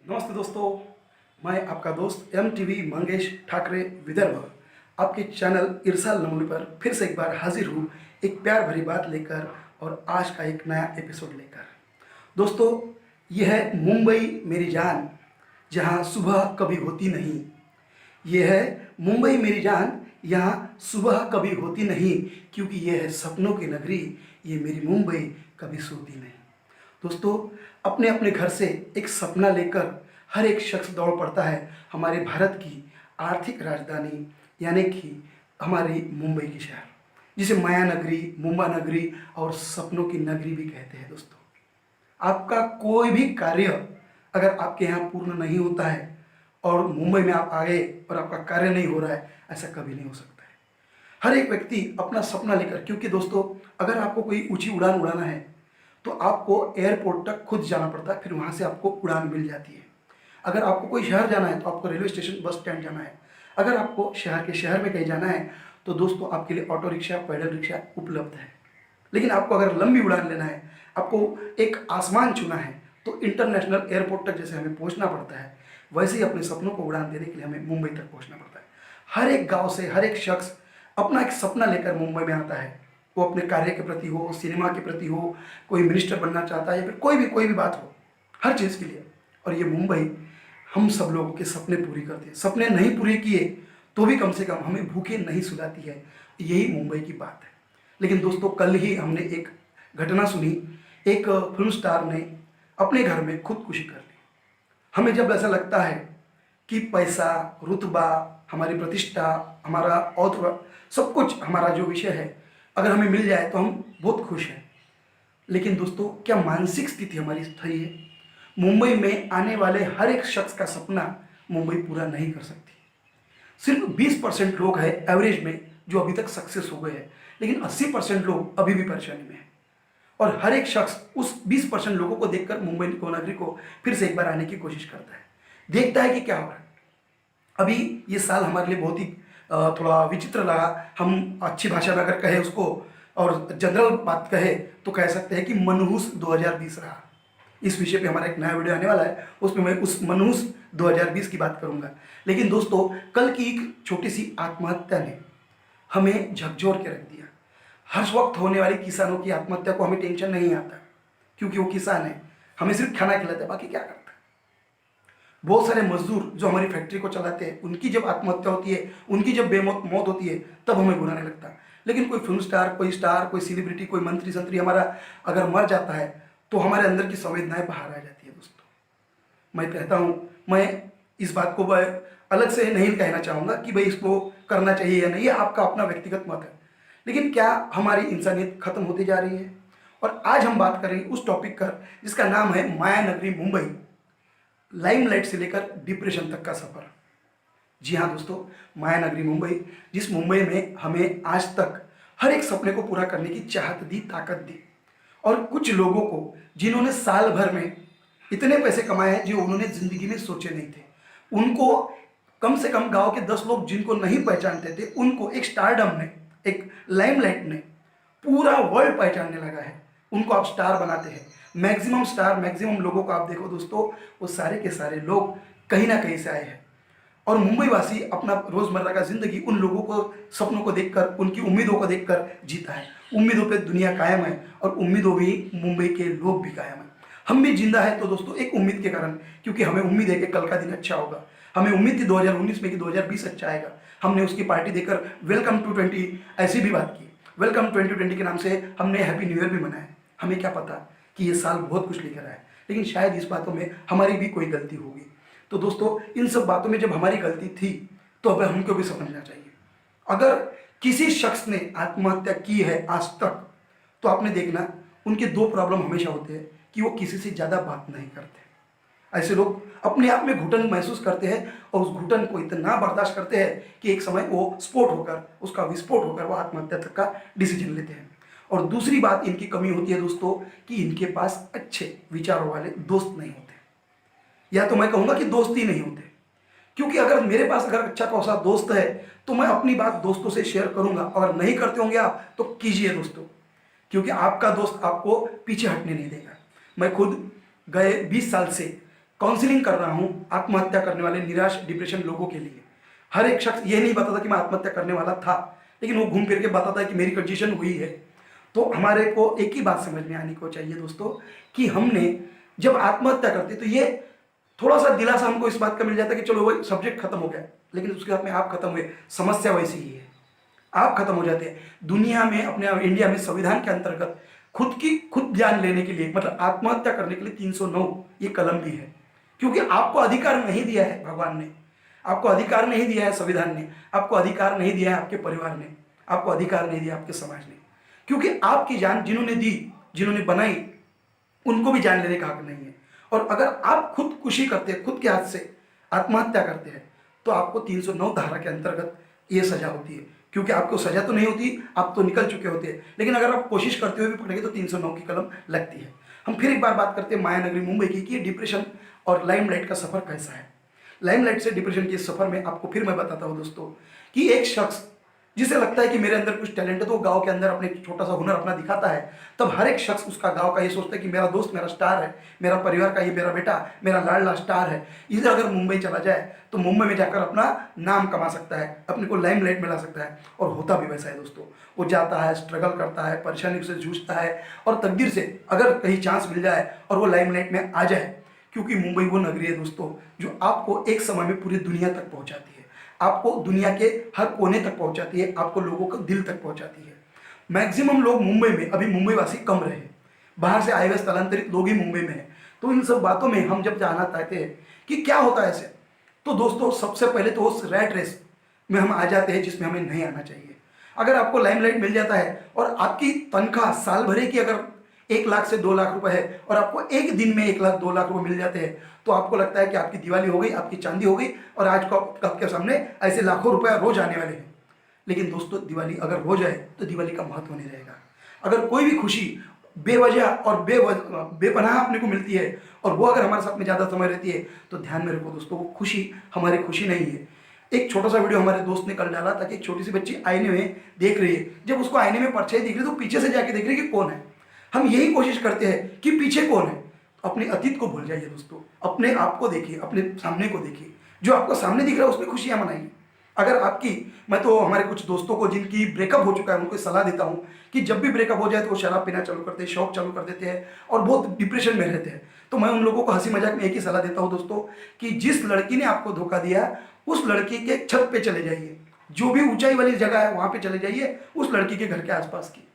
नमस्ते दोस्तों, मैं आपका दोस्त MTV मंगेश ठाकरे विदर्भ आपके चैनल इरसाल नमूने पर फिर से एक बार हाजिर हूँ एक प्यार भरी बात लेकर और आज का एक नया एपिसोड लेकर। दोस्तों, यह है मुंबई मेरी जान, जहाँ सुबह कभी होती नहीं। यह है मुंबई मेरी जान, यहाँ सुबह कभी होती नहीं, क्योंकि यह है सपनों की नगरी, ये मेरी मुंबई कभी सोती नहीं। दोस्तों, अपने अपने घर से एक सपना लेकर हर एक शख्स दौड़ पड़ता है हमारे भारत की आर्थिक राजधानी यानी कि हमारी मुंबई की शहर, जिसे माया नगरी, मुंबा नगरी और सपनों की नगरी भी कहते हैं। दोस्तों, आपका कोई भी कार्य अगर आपके यहाँ पूर्ण नहीं होता है और मुंबई में आप आ गए और आपका कार्य नहीं हो रहा है, ऐसा कभी नहीं हो सकता है। हर एक व्यक्ति अपना सपना लेकर, क्योंकि दोस्तों अगर आपको कोई ऊंची उड़ान उड़ाना है तो आपको एयरपोर्ट तक खुद जाना पड़ता है, फिर वहाँ से आपको उड़ान मिल जाती है। अगर आपको कोई शहर जाना है तो आपको रेलवे स्टेशन, बस स्टैंड जाना है। अगर आपको शहर के शहर में कहीं जाना है तो दोस्तों आपके लिए ऑटो रिक्शा, पैदल रिक्शा उपलब्ध है। लेकिन आपको अगर लंबी उड़ान लेना है, आपको एक आसमान छूना है, तो इंटरनेशनल एयरपोर्ट तक जैसे हमें पहुंचना पड़ता है, वैसे ही अपने सपनों को उड़ान देने के लिए हमें मुंबई तक पहुंचना पड़ता है। हर एक गांव से हर एक शख्स अपना एक सपना लेकर मुंबई में आता है। वो अपने कार्य के प्रति हो, सिनेमा के प्रति हो, कोई मिनिस्टर बनना चाहता है या फिर कोई भी बात हो, हर चीज़ के लिए। और ये मुंबई हम सब लोगों के सपने पूरी करती है। सपने नहीं पूरे किए तो भी कम से कम हमें भूखे नहीं सुलाती है, यही मुंबई की बात है। लेकिन दोस्तों, कल ही हमने एक घटना सुनी, एक फिल्म स्टार ने अपने घर में खुदकुशी कर ली। हमें जब ऐसा लगता है कि पैसा, रुतबा, हमारी प्रतिष्ठा, हमारा और सब कुछ, हमारा जो विषय है, अगर हमें मिल जाए तो हम बहुत खुश हैं। लेकिन दोस्तों, क्या मानसिक स्थिति हमारी सही है? मुंबई में आने वाले हर एक शख्स का सपना मुंबई पूरा नहीं कर सकती। सिर्फ 20% लोग हैं एवरेज में जो अभी तक सक्सेस हो गए हैं, लेकिन 80% लोग अभी भी परेशानी में हैं। और हर एक शख्स उस 20% लोगों को देखकर मुंबई को नगरी को फिर से एक बार आने की कोशिश करता है, देखता है कि क्या हो रहा है। अभी ये साल हमारे लिए बहुत ही थोड़ा विचित्र लगा। हम अच्छी भाषा में अगर कहें उसको और जनरल बात कहे तो कह सकते हैं कि मनहूस 2020 रहा। इस विषय पे हमारा एक नया वीडियो आने वाला है, उसमें मैं उस मनहूस 2020 की बात करूंगा। लेकिन दोस्तों, कल की एक छोटी सी आत्महत्या ने हमें झकझोर के रख दिया। हर वक्त होने वाली किसानों की आत्महत्या को हमें टेंशन नहीं आता, क्योंकि वो किसान है, हमें सिर्फ खाना खिलाते हैं, बाकी क्या करता है। बहुत सारे मजदूर जो हमारी फैक्ट्री को चलाते हैं, उनकी जब आत्महत्या होती है, उनकी जब बेमौत मौत होती है, तब हमें बुरा नहीं लगता। लेकिन कोई फिल्म स्टार, कोई स्टार, कोई सेलिब्रिटी, कोई मंत्री संतरी हमारा अगर मर जाता है तो हमारे अंदर की संवेदनाएं बाहर आ जाती है। दोस्तों, मैं कहता हूँ, मैं इस बात को अलग से नहीं कहना चाहूँगा कि भाई इसको करना चाहिए या नहीं, ये आपका अपना व्यक्तिगत मत है। लेकिन क्या हमारी इंसानियत खत्म होती जा रही है? और आज हम बात करेंगे उस टॉपिक पर जिसका नाम है माया नगरी मुंबई, लाइमलाइट से लेकर डिप्रेशन तक का सफर। जी हाँ दोस्तों, माया नगरी मुंबई, जिस मुंबई में हमें आज तक हर एक सपने को पूरा करने की चाहत दी, ताकत दी। और कुछ लोगों को जिन्होंने साल भर में इतने पैसे कमाए हैं जो उन्होंने जिंदगी में सोचे नहीं थे, उनको कम से कम गांव के 10 लोग जिनको नहीं पहचानते थे, उनको एक स्टारडम ने, एक लाइमलाइट ने पूरा वर्ल्ड पहचानने लगा है। उनको आप स्टार बनाते हैं। मैक्सिमम स्टार, मैक्सिमम लोगों को आप देखो दोस्तों, वो सारे के सारे लोग कहीं ना कहीं से आए हैं। और मुंबई वासी अपना रोजमर्रा का जिंदगी उन लोगों को, सपनों को देखकर, उनकी उम्मीदों को देखकर जीता है। उम्मीदों पे दुनिया कायम है और उम्मीदों भी मुंबई के लोग भी कायम है। हम भी जिंदा है तो दोस्तों एक उम्मीद के कारण, क्योंकि हमें उम्मीद है कि कल का दिन अच्छा होगा। हमें उम्मीद थी 2019 में कि 2020 अच्छा आएगा। हमने उसकी पार्टी देकर वेलकम टू 20 ऐसी भी बात की। वेलकम 2020 के नाम से हमने हैप्पी न्यू ईयर भी मनाया। हमें क्या पता कि ये साल बहुत कुछ लेकर आए, लेकिन शायद इस बातों में हमारी भी कोई गलती होगी। तो दोस्तों, इन सब बातों में जब हमारी गलती थी तो अब हमको भी समझना चाहिए। अगर किसी शख्स ने आत्महत्या की है आज तक, तो आपने देखना उनके 2 प्रॉब्लम हमेशा होते हैं कि वो किसी से ज़्यादा बात नहीं करते। ऐसे लोग अपने आप में घुटन महसूस करते हैं और उस घुटन को इतना बर्दाश्त करते हैं कि एक समय वो स्फोट होकर, उसका विस्फोट होकर वो आत्महत्या तक का डिसीजन लेते हैं। और दूसरी बात इनकी कमी होती है दोस्तों कि इनके पास अच्छे विचारों वाले दोस्त नहीं होते, या तो मैं कहूँगा कि दोस्त ही नहीं होते। क्योंकि अगर मेरे पास अगर अच्छा खासा दोस्त है तो मैं अपनी बात दोस्तों से शेयर करूंगा। अगर नहीं करते होंगे आप तो कीजिए दोस्तों, क्योंकि आपका दोस्त आपको पीछे हटने नहीं देगा। मैं खुद गए 20 साल से काउंसलिंग कर रहा हूँ आत्महत्या करने वाले निराश डिप्रेशन लोगों के लिए। हर एक शख्स ये नहीं बताता कि मैं आत्महत्या करने वाला था, लेकिन वो घूम फिर के बताता है कि मेरी कंडीशन हुई है। तो हमारे को एक ही बात समझ में आनी को चाहिए दोस्तों, कि हमने जब आत्महत्या करते तो ये थोड़ा सा दिलासा हमको इस बात का मिल जाता है कि चलो वही सब्जेक्ट खत्म हो गया, लेकिन उसके साथ में आप खत्म हुए, समस्या वैसी ही है, आप खत्म हो जाते हैं। दुनिया में, अपने इंडिया में संविधान के अंतर्गत खुद जान लेने के लिए, मतलब आत्महत्या करने के लिए 309 ये कलम भी है, क्योंकि आपको अधिकार नहीं दिया है भगवान ने, आपको अधिकार नहीं दिया है संविधान ने, आपको अधिकार नहीं दिया है आपके परिवार ने, आपको अधिकार नहीं दिया आपके समाज ने, क्योंकि आपकी जान जिन्होंने दी, जिन्होंने बनाई, उनको भी जान लेने का हक नहीं है। और अगर आप खुदकुशी करते हैं, खुद के हाथ से आत्महत्या करते हैं, तो आपको 309 धारा के अंतर्गत ये सजा होती है, क्योंकि आपको सजा तो नहीं होती, आप तो निकल चुके होते हैं, लेकिन अगर आप कोशिश करते हुए भी पकड़ेंगे तो 309 की कलम लगती है। हम फिर एक बार बात करते हैं माया नगरी मुंबई की, कि डिप्रेशन और लाइमलाइट का सफर कैसा है। लाइमलाइट से डिप्रेशन के सफर में आपको फिर मैं बताता हूँ दोस्तों, कि एक शख्स जिसे लगता है कि मेरे अंदर कुछ टैलेंट है, तो वो गांव के अंदर अपने छोटा सा हुनर अपना दिखाता है, तब हर एक शख्स उसका गांव का ये सोचता है कि मेरा दोस्त मेरा स्टार है, मेरा परिवार का ये मेरा बेटा मेरा लाडला स्टार है, इधर अगर मुंबई चला जाए तो मुंबई में जाकर अपना नाम कमा सकता है, अपने को लाइमलाइट में ला सकता है। और होता भी वैसा है दोस्तों, वो जाता है, स्ट्रगल करता है, परेशानी से जूझता है, और तकदीर से अगर कहीं चांस मिल जाए और वो लाइमलाइट में आ जाए, क्योंकि मुंबई वो नगरी है दोस्तों जो आपको एक समय में पूरी दुनिया तक पहुंचाती है, आपको दुनिया के हर कोने तक पहुंचाती है, आपको लोगों को दिल तक पहुंचाती है। मैक्सिमम लोग मुंबई में, अभी मुंबई वासी कम रहे, बाहर से आए हुए स्थलांतरित लोग ही मुंबई में हैं। तो इन सब बातों में हम जब जानना चाहते हैं कि क्या होता है ऐसे, तो दोस्तों सबसे पहले तो उस रैट रेस में हम आ जाते हैं जिसमें हमें नहीं आना चाहिए। अगर आपको लाइमलाइट मिल जाता है और आपकी तनख्वाह साल भरे की अगर 1 लाख से 2 लाख रुपए है, और आपको एक दिन में 1 लाख 2 लाख रुपए मिल जाते हैं, तो आपको लगता है कि आपकी दिवाली हो गई, आपकी चांदी हो गई, और आज को आपके सामने ऐसे लाखों रुपए रोज आने वाले हैं। लेकिन दोस्तों दिवाली अगर हो जाए तो दिवाली का महत्व नहीं रहेगा। अगर कोई भी खुशी बेवजह और बेपनाह अपने को मिलती है, और वो अगर हमारे साथ में ज़्यादा समय रहती है, तो ध्यान में रखो दोस्तों, वो खुशी हमारी खुशी नहीं है। एक छोटा सा वीडियो हमारे दोस्त ने कल डाला था कि एक छोटी सी बच्ची आईने में देख रही है, जब उसको आईने में परछाई दिख रही है तो पीछे से जाके देख रही है कि कौन है। हम यही कोशिश करते हैं कि पीछे कौन है, अपने अतीत को भूल जाइए दोस्तों, अपने आप को देखिए, अपने सामने को देखिए, जो आपको सामने दिख रहा है उसमें खुशियां मनाइए। अगर आपकी, मैं तो हमारे कुछ दोस्तों को जिनकी ब्रेकअप हो चुका है उनको सलाह देता हूं कि जब भी ब्रेकअप हो जाए तो वो शराब पीना चालू करते हैं, शौक चालू कर देते हैं, और बहुत डिप्रेशन में रहते हैं। तो मैं उन लोगों को हंसी मजाक में एक ही सलाह देता हूं दोस्तों, कि जिस लड़की ने आपको धोखा दिया उस लड़की के छत पे चले जाइए, जो भी ऊंचाई वाली जगह है वहां पे चले जाइए, उस लड़की के घर के आसपास की,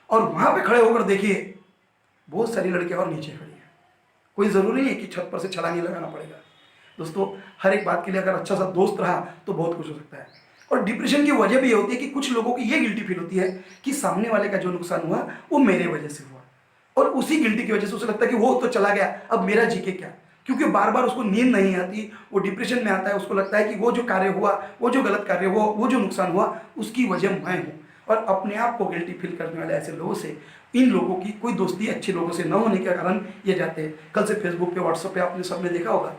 और वहां पे खड़े होकर देखिए बहुत सारी लड़कियां और नीचे खड़ी हैं। कोई जरूरी नहीं है कि छत पर से छलांग लगाना पड़ेगा दोस्तों। हर एक बात के लिए अगर अच्छा सा दोस्त रहा तो बहुत कुछ हो सकता है। और डिप्रेशन की वजह भी ये होती है कि कुछ लोगों की ये गिल्टी फील होती है कि सामने वाले का जो नुकसान हुआ वो मेरे वजह से हुआ, और उसी गिल्टी की वजह से उसे लगता है कि वो तो चला गया, अब मेरा जी के क्या, क्योंकि बार बार उसको नींद नहीं आती, वो डिप्रेशन में आता है, उसको लगता है कि वो जो कार्य हुआ, वो जो गलत कार्य हुआ, वो जो नुकसान हुआ, उसकी वजह मैं हूँ। और अपने आप को गिल्टी फील करने वाले ऐसे लोगों से, इन लोगों की कोई दोस्ती अच्छे लोगों से न होने के कारण ये जाते हैं। कल से फेसबुक पे, व्हाट्सएप पे आपने सबने देखा होगा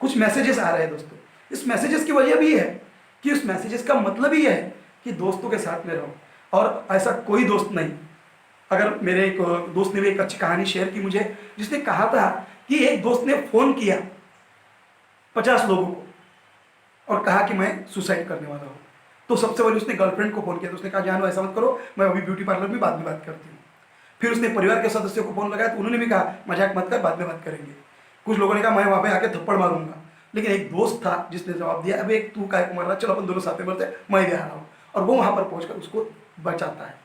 कुछ मैसेजेस आ रहे हैं दोस्तों। इस मैसेजेस की वजह भी है कि उस मैसेजेस का मतलब ही है कि दोस्तों के साथ में रहो, और ऐसा कोई दोस्त नहीं। अगर मेरे एक दोस्त ने भी एक अच्छी कहानी शेयर की मुझे, जिसने कहा था कि एक दोस्त ने फोन किया 50 लोगों को और कहा कि मैं सुसाइड करने वाला हूँ। तो सबसे पहले उसने गर्लफ्रेंड को फोन किया, तो उसने कहा जानो ऐसा मत करो, मैं अभी ब्यूटी पार्लर में बाद में बात करती हूँ। फिर उसने परिवार के सदस्यों को फोन लगाया, तो उन्होंने भी कहा मजाक मत कर, बाद में बात करेंगे। कुछ लोगों ने कहा मैं वहाँ पे आके थप्पड़ मारूंगा, लेकिन एक दोस्त था जिसने जवाब दिया, अब एक तू काय को मार रहा, चलो अपन दोनों साथ में मरते, मैं भी आ रहा हूँ, और वो वहाँ पर पहुँच उसको बचाता है।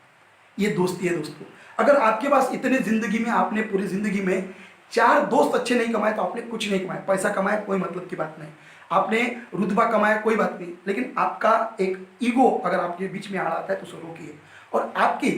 ये दोस्ती है दोस्तों। अगर आपके पास इतने जिंदगी में, आपने पूरी जिंदगी में 4 दोस्त अच्छे नहीं कमाए तो आपने कुछ नहीं कमाया। पैसा कमाया कोई मतलब की बात नहीं, आपने रुतबा कमाया कोई बात नहीं, लेकिन आपका एक ईगो अगर आपके बीच में आ आता है तो उसे रोकिए। और आपकी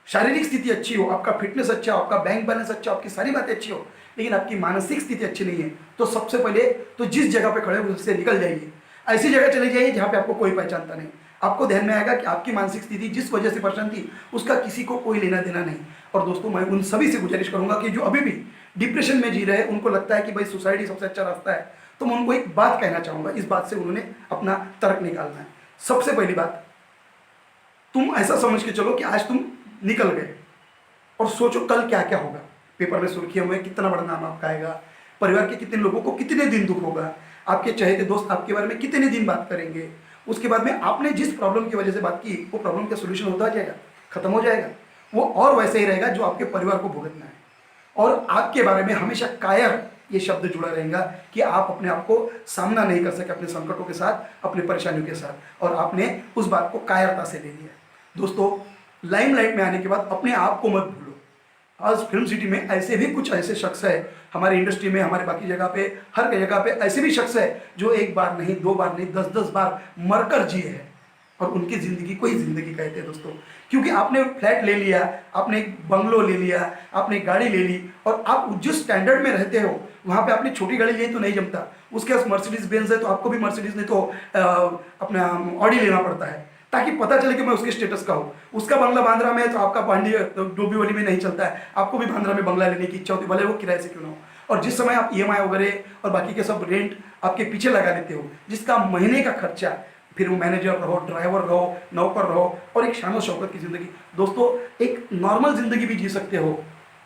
शारीरिक स्थिति अच्छी हो, आपका फिटनेस अच्छा हो, आपका बैंक बैलेंस अच्छा हो, आपकी सारी बातें अच्छी हो, लेकिन आपकी मानसिक स्थिति अच्छी नहीं है, तो सबसे पहले तो जिस जगह पे खड़े हो उससे निकल जाइए, ऐसी जगह चले जाइए जहाँ पे आपको कोई पहचानता नहीं। आपको ध्यान में आएगा कि आपकी मानसिक स्थिति जिस वजह से परेशान थी उसका किसी को कोई लेना देना नहीं। और दोस्तों मैं उन सभी से गुजारिश करूंगा कि जो अभी भी डिप्रेशन में जी रहे हैं, उनको लगता है कि भाई सुसाइड ही सबसे अच्छा रास्ता है, तो मैं उनको एक बात कहना चाहूंगा, इस बात से उन्होंने अपना तर्क निकालना है। सबसे पहली बात, तुम ऐसा समझ के चलो कि आज तुम निकल गए, और सोचो कल क्या क्या होगा। पेपर में सुर्खियों में कितना बड़ा नाम आपका आएगा, परिवार के कितने लोगों को कितने दिन दुख होगा, आपके चहेते दोस्त आपके बारे में कितने दिन बात करेंगे, उसके बाद में आपने जिस प्रॉब्लम की वजह से बात की वो प्रॉब्लम का सोल्यूशन होता जाएगा, खत्म हो जाएगा, वो और वैसे ही रहेगा जो आपके परिवार को भुगतना है। और आपके बारे में हमेशा कायर ये शब्द जुड़ा रहेगा कि आप अपने आप को सामना नहीं कर सके अपने संकटों के साथ, अपनी परेशानियों के साथ, और आपने उस बात को कायरता से ले लिया। दोस्तों, लाइमलाइट में आने के बाद अपने आप को मत भूलो। आज फिल्म सिटी में ऐसे भी कुछ ऐसे शख्स है, हमारी इंडस्ट्री में, हमारे बाकी जगह पे, हर जगह पे ऐसे भी शख्स है जो एक बार नहीं, 2 बार नहीं, 10-10 बार मरकर जिए हैं, और उनकी ज़िंदगी को ही ज़िंदगी कहते हैं दोस्तों। क्योंकि आपने फ्लैट ले लिया, आपने एक बंगलो ले लिया, आपने गाड़ी ले ली, और आप जिस स्टैंडर्ड में रहते हो वहाँ पे आपने छोटी गाड़ी ली तो नहीं जमता, उसके पास मर्सिडीज बेंज है तो आपको भी मर्सिडीज नहीं तो अपना ऑडी लेना पड़ता है, ताकि पता चले कि मैं उसके स्टेटस का हूँ। उसका बंगला बांद्रा में है तो आपका पांडी डोंबिवली में नहीं चलता है, आपको भी बांद्रा में बंगला लेने की इच्छा होती है, भले वो किराए से क्यों ना हो। और जिस समय आप EMI वगैरह और बाकी के सब रेंट आपके पीछे लगा लेते हो, जिसका महीने का खर्चा, फिर वो मैनेजर रहो, ड्राइवर रहो, नौकर रहो, और एक शान शौकत की ज़िंदगी। दोस्तों, एक नॉर्मल ज़िंदगी भी जी सकते हो,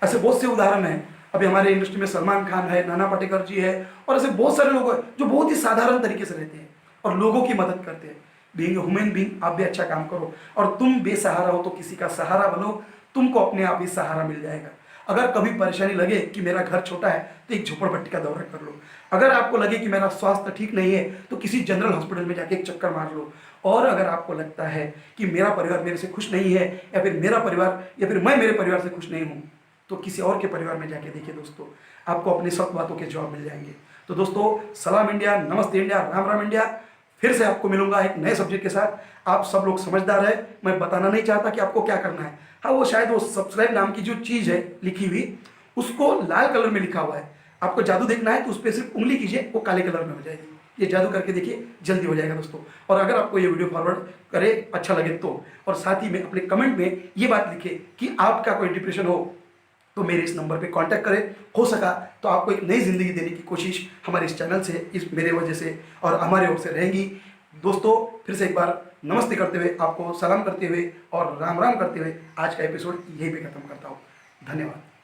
ऐसे बहुत से उदाहरण हैं। अभी हमारे इंडस्ट्री में सलमान खान है, नाना पाटेकर जी है, और ऐसे बहुत सारे लोग हैं जो बहुत ही साधारण तरीके से रहते हैं और लोगों की मदद करते हैं। बीइंग ह्यूमन बीइंग, आप भी अच्छा काम करो, और तुम बेसहारा हो तो किसी का सहारा बनो, तुमको अपने आप ही सहारा मिल जाएगा। अगर कभी परेशानी लगे कि मेरा घर छोटा है तो एक झोपड़पट्टी का दौरा कर लो। अगर आपको लगे कि मेरा स्वास्थ्य ठीक नहीं है तो किसी जनरल हॉस्पिटल में जाके एक चक्कर मार लो। और अगर आपको लगता है कि मेरा परिवार मेरे से खुश नहीं है, या फिर मेरा परिवार, या फिर मैं मेरे परिवार से खुश नहीं हूँ, तो किसी और के परिवार में जाके देखिए दोस्तों, आपको अपनी सब बातों के जवाब मिल जाएंगे। तो दोस्तों, सलाम इंडिया, नमस्ते इंडिया, राम राम इंडिया। फिर से आपको मिलूंगा एक नए सब्जेक्ट के साथ। आप सब लोग समझदार है, मैं बताना नहीं चाहता कि आपको क्या करना है। हाँ, वो शायद वो सब्सक्राइब नाम की जो चीज़ है लिखी हुई, उसको लाल कलर में लिखा हुआ है, आपको जादू देखना है तो उस पर सिर्फ उंगली कीजिए, वो काले कलर में हो जाएगी। ये जादू करके देखिए, जल्दी हो जाएगा दोस्तों। और अगर आपको ये वीडियो फॉरवर्ड करे, अच्छा लगे तो, और साथ ही में अपने कमेंट में ये बात लिखे कि आपका कोई डिप्रेशन हो तो मेरे इस नंबर पे कांटेक्ट करें। हो सका तो आपको एक नई ज़िंदगी देने की कोशिश हमारे इस चैनल से, इस मेरे वजह से और हमारे ओर से रहेगी। दोस्तों, फिर से एक बार नमस्ते करते हुए, आपको सलाम करते हुए और राम राम करते हुए आज का एपिसोड यहीं पे ख़त्म करता हूँ। धन्यवाद।